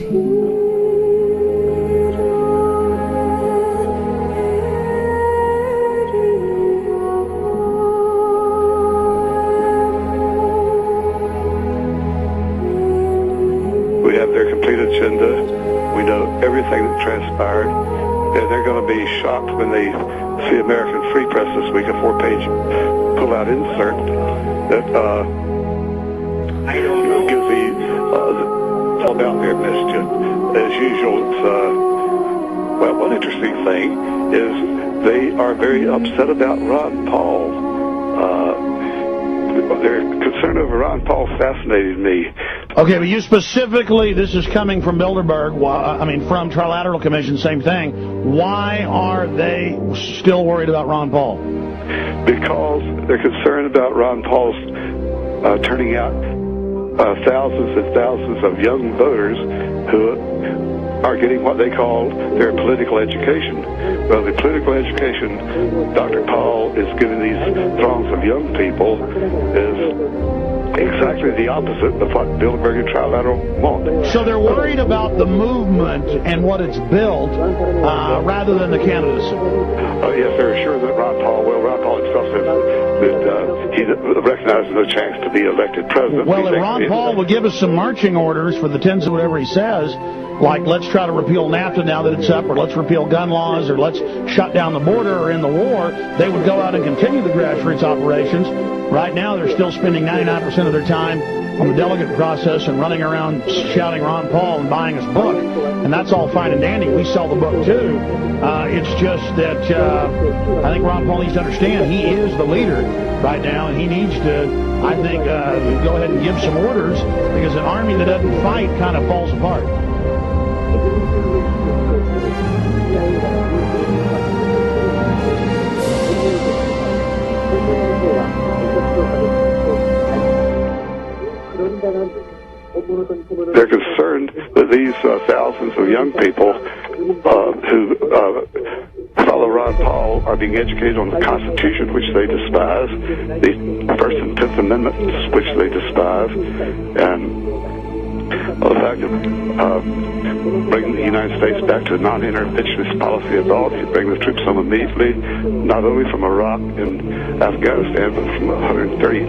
We have their complete agenda. We know everything that transpired. And they're going to be shocked when they see American Free Press this week, a 4-page pull-out insert that gives the all about their message. As usual, it's, well, one interesting thing is they are very upset about Ron Paul. Their concern over Ron Paul fascinated me. Okay, but you specifically, this is coming from Bilderberg, I mean, from Trilateral Commission, same thing. Why are they still worried about Ron Paul? Because they're concerned about Ron Paul's turning out thousands and thousands of young voters who are getting what they call their political education. Well, the political education Dr. Paul is giving these throngs of young people is exactly the opposite of what Bilderberg and Trilateral want. So they're worried about the movement and what it's built rather than the candidacy. Yes, they're sure that Ron Paul himself says that he recognizes no chance to be elected president. Well, if Ron Paul will give us some marching orders for the tens of whatever he says, like let's try to repeal NAFTA now that it's up, or let's repeal gun laws, or let's shut down the border or end the war, they would go out and continue the grassroots operations. Right now, they're still spending 99% of their time on the delegate process and running around shouting Ron Paul and buying his book. And that's all fine and dandy. We sell the book, too. It's just that I think Ron Paul needs to understand he is the leader right now, and he needs to, I think, go ahead and give some orders, because an army that doesn't fight kind of falls apart. They're concerned that these thousands of young people who follow Ron Paul are being educated on the Constitution, which they despise, the First and Tenth Amendments, which they despise, and the fact of bringing the United States back to a non-interventionist policy at all. He'd bring the troops home immediately, not only from Iraq and Afghanistan, but from 130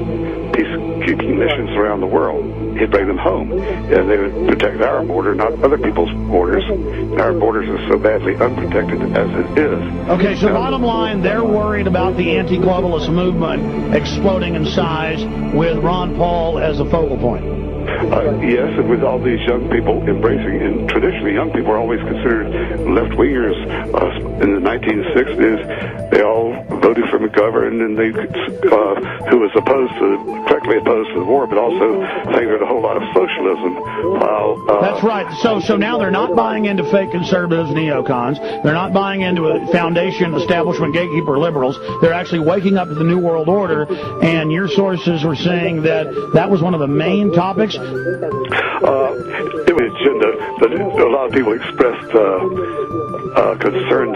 peacekeeping missions around the world. He'd bring them home, and they would protect our border, not other people's borders. And our borders are so badly unprotected as it is. Okay, so bottom line, they're worried about the anti-globalist movement exploding in size with Ron Paul as a focal point. Yes, and with all these young people embracing, and traditionally young people are always considered left-wingers. In the 1960s, they all voted for McGovern, and they who was correctly opposed to the war, but also favored a whole lot of socialism. While that's right. So now they're not buying into fake conservatives, neocons. They're not buying into a foundation, establishment, gatekeeper liberals. They're actually waking up to the New World Order. And your sources were saying that that was one of the main topics. It was agenda, but a lot of people expressed concern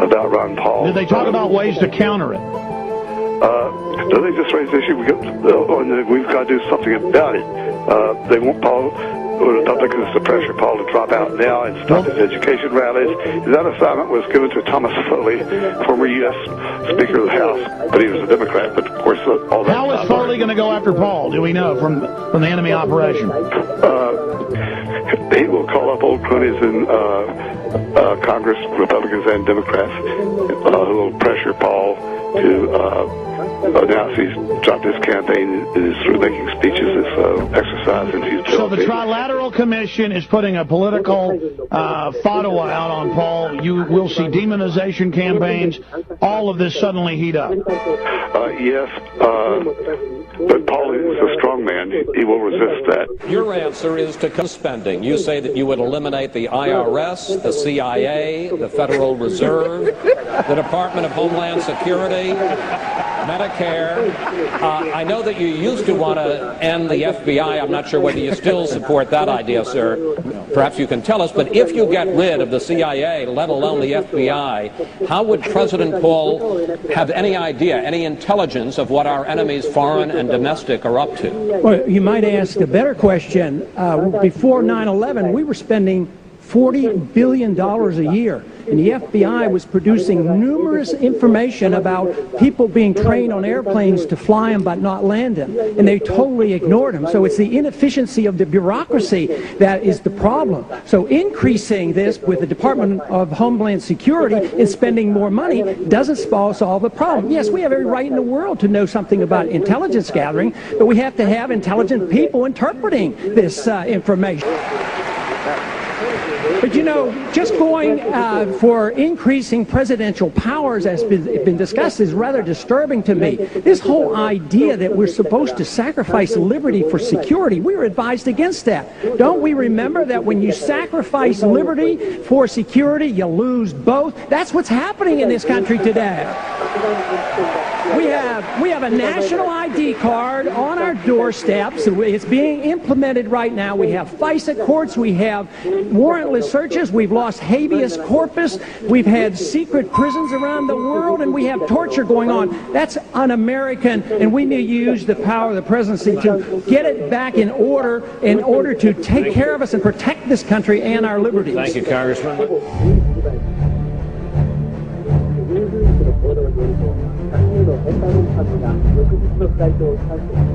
about Ron Paul. Did they talk about ways to counter it? No, they just raised the issue. We've got to do something about it. They want Paul, or the Republicans, to pressure Paul to drop out now and stop his education rallies. That assignment was given to Thomas Foley, former U.S. Speaker of the House, but he was a Democrat. But of course, all that. How is Foley going to go after Paul? Do we know from the enemy operation? He will call up old cronies in Congress, Republicans and Democrats, who will pressure Paul to announce he's dropped his campaign and is through making speeches, this exercise. And he's so the Trilateral Commission is putting a political fatwa out on Paul. You will see demonization campaigns. All of this suddenly heat up. Yes, but Paul is a strong man. He will resist that. Your answer is to cut spending. You say that you would eliminate the IRS, the CIA, the Federal Reserve, the Department of Homeland Security. Medicare. I know that you used to want to end the FBI. I'm not sure whether you still support that idea, sir. Perhaps you can tell us. But if you get rid of the CIA, let alone the FBI, how would President Paul have any idea, any intelligence of what our enemies, foreign and domestic, are up to? Well, you might ask a better question. Before 9/11, we were spending $40 billion a year. And the FBI was producing numerous information about people being trained on airplanes to fly them but not land them. And they totally ignored them. So it's the inefficiency of the bureaucracy that is the problem. So increasing this with the Department of Homeland Security and spending more money doesn't solve the problem. Yes, we have every right in the world to know something about intelligence gathering, but we have to have intelligent people interpreting this information. But you know, just going for increasing presidential powers, as been discussed, is rather disturbing to me. This whole idea that we're supposed to sacrifice liberty for security, we were advised against that. Don't we remember that when you sacrifice liberty for security, you lose both? That's what's happening in this country today. We have a national ID card on our doorsteps. It's being implemented right now. We have FISA courts. We have warrantless searches. We've lost habeas corpus. We've had secret prisons around the world, and we have torture going on. That's un-American, and we need to use the power of the presidency to get it back in order to take care of us and protect this country and our liberties. Thank you, Congressman. 多数のヘンダロン株が翌日のフライトをキャンセルし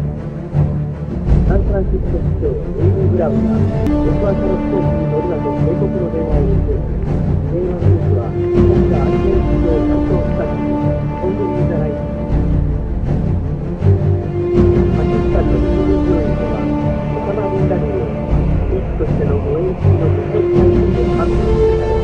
サンフランシスコ市長ウィル・ブラウンが翌朝の飛行機に乗るなど警告の電話を受け電話のニュースは僕がアリメントを担当したりコンビニじゃないパキスタンの国民病院ではオサマ・ビンラディンを医師としての護衛中の無線体制で判断され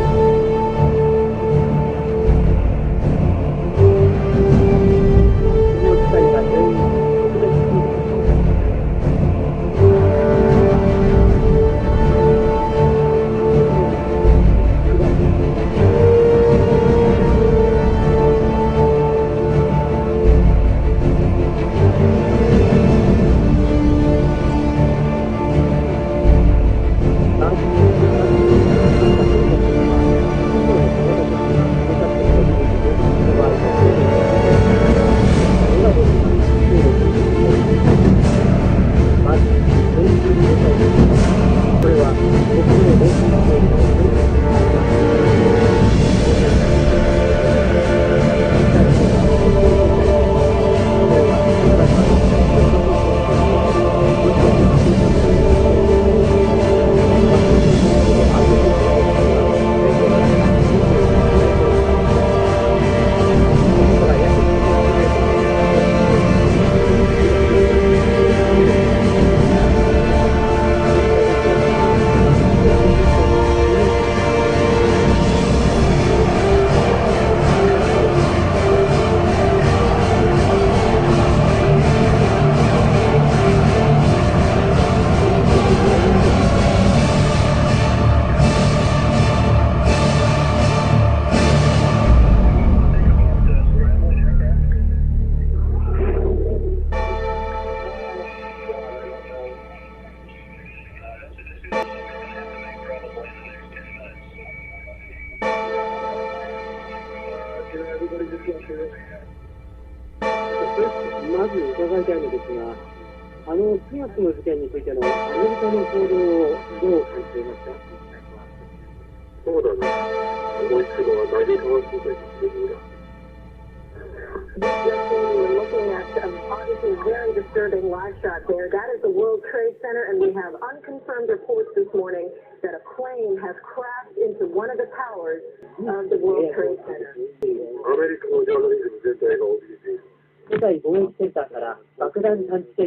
まず伺いたいのですが、9月の事件についてのアメリカの報道をどう感じていますか？そうだね。思いつくのは大体正しいと言っているよ。We're looking at obviously very disturbing live shot there. That is the World Trade Center, and we have unconfirmed reports this morning that a plane has crashed into one of the towers of the World Trade Center. アメリカのジャーナリズム全体が起きている。世界貿易センターから爆弾探知犬